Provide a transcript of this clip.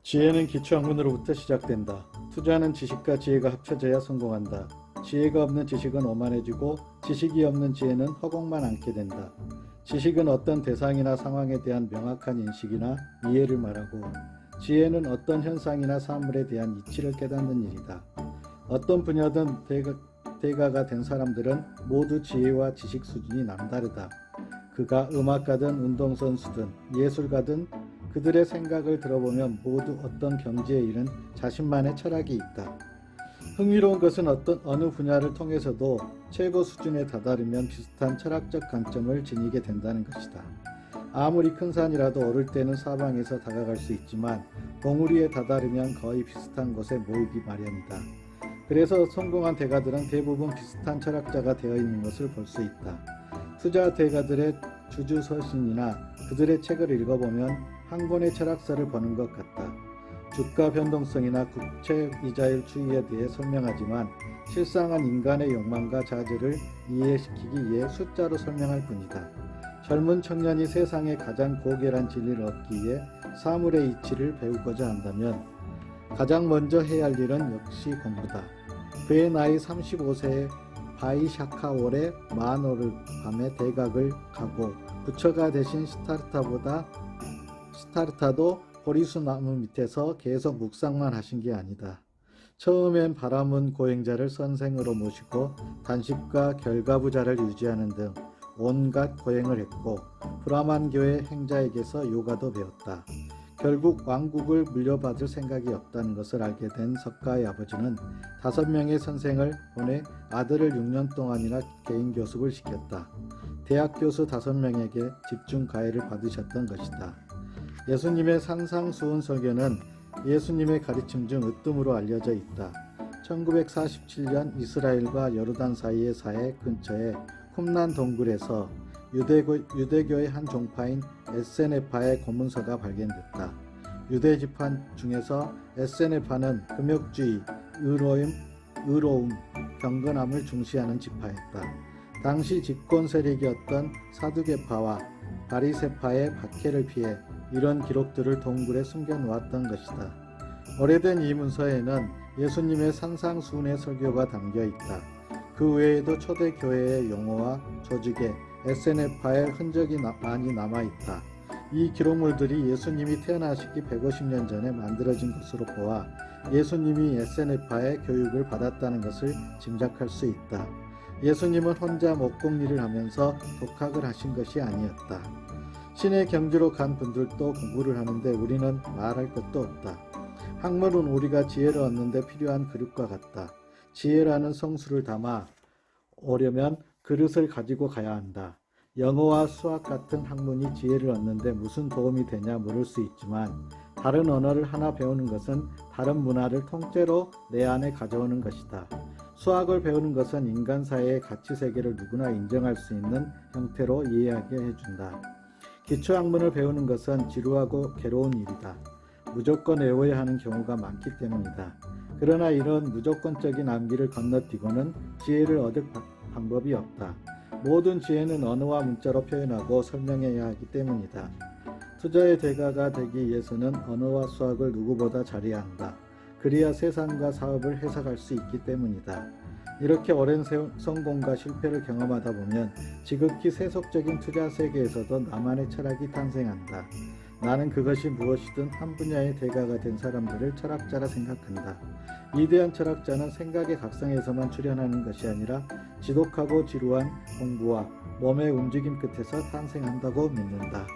지혜는 기초학문으로부터 시작된다. 투자는 지식과 지혜가 합쳐져야 성공한다. 지혜가 없는 지식은 오만해지고 지식이 없는 지혜는 허공만 안게 된다. 지식은 어떤 대상이나 상황에 대한 명확한 인식이나 이해를 말하고, 지혜는 어떤 현상이나 사물에 대한 이치를 깨닫는 일이다. 어떤 분야든 대가가 된 사람들은 모두 지혜와 지식 수준이 남다르다. 그가 음악가든 운동선수든 예술가든 그들의 생각을 들어보면 모두 어떤 경지에 이른 자신만의 철학이 있다. 흥미로운 것은 어느 분야를 통해서도 최고 수준에 다다르면 비슷한 철학적 관점을 지니게 된다는 것이다. 아무리 큰 산이라도 오를 때는 사방에서 다가갈 수 있지만 봉우리에 다다르면 거의 비슷한 곳에 모이기 마련이다. 그래서 성공한 대가들은 대부분 비슷한 철학자가 되어 있는 것을 볼 수 있다. 투자 대가들의 주주서신이나 그들의 책을 읽어보면 한 권의 철학서를 보는 것 같다. 주가 변동성이나 국채 이자율 추이에 대해 설명하지만 실상은 인간의 욕망과 자질을 이해시키기 위해 숫자로 설명할 뿐이다. 젊은 청년이 세상의 가장 고결한 진리를 얻기 위해 사물의 이치를 배우고자 한다면 가장 먼저 해야 할 일은 역시 공부다. 그의 나이 35세에 바이샤카올의 마노르 밤에 대각을 가고 부처가 되신 스타르타도 보리수나무 밑에서 계속 묵상만 하신 게 아니다. 처음엔 바라문 고행자를 선생으로 모시고 단식과 결가부자를 유지하는 등 온갖 고행을 했고 브라만교의 행자에게서 요가도 배웠다. 결국 왕국을 물려받을 생각이 없다는 것을 알게 된 석가의 아버지는 5명의 선생을 보내 아들을 6년 동안이나 개인 교습을 시켰다. 대학 교수 5명에게 집중 가해를 받으셨던 것이다. 예수님의 산상수훈 설교는 예수님의 가르침 중 으뜸으로 알려져 있다. 1947년 이스라엘과 요르단 사이의 사해 근처의 쿰란 동굴에서 유대교의 한 종파인 에세네파의 고문서가 발견됐다. 유대 지파 중에서 에세네파는 금욕주의, 의로움, 경건함을 중시하는 지파였다. 당시 집권 세력이었던 사두개파와 바리새파의 박해를 피해 이런 기록들을 동굴에 숨겨놓았던 것이다. 오래된 이 문서에는 예수님의 산상수훈의 설교가 담겨있다. 그 외에도 초대교회의 용어와 조직에 에세네파의 흔적이 많이 남아있다. 이 기록물들이 예수님이 태어나시기 150년 전에 만들어진 것으로 보아 예수님이 에세네파의 교육을 받았다는 것을 짐작할 수 있다. 예수님은 혼자 목공일을 하면서 독학을 하신 것이 아니었다. 신의 경지로 간 분들도 공부를 하는데 우리는 말할 것도 없다. 학문은 우리가 지혜를 얻는데 필요한 그릇과 같다. 지혜라는 성수를 담아 오려면 그릇을 가지고 가야 한다. 영어와 수학 같은 학문이 지혜를 얻는데 무슨 도움이 되냐 물을 수 있지만 다른 언어를 하나 배우는 것은 다른 문화를 통째로 내 안에 가져오는 것이다. 수학을 배우는 것은 인간 사회의 가치 세계를 누구나 인정할 수 있는 형태로 이해하게 해준다. 기초학문을 배우는 것은 지루하고 괴로운 일이다. 무조건 외워야 하는 경우가 많기 때문이다. 그러나 이런 무조건적인 암기를 건너뛰고는 지혜를 얻을 방법이 없다. 모든 지혜는 언어와 문자로 표현하고 설명해야 하기 때문이다. 투자의 대가가 되기 위해서는 언어와 수학을 누구보다 잘해야 한다. 그래야 세상과 사업을 해석할 수 있기 때문이다. 이렇게 오랜 성공과 실패를 경험하다 보면 지극히 세속적인 투자 세계에서도 나만의 철학이 탄생한다. 나는 그것이 무엇이든 한 분야의 대가가 된 사람들을 철학자라 생각한다. 위대한 철학자는 생각의 각성에서만 출현하는 것이 아니라 지독하고 지루한 공부와 몸의 움직임 끝에서 탄생한다고 믿는다.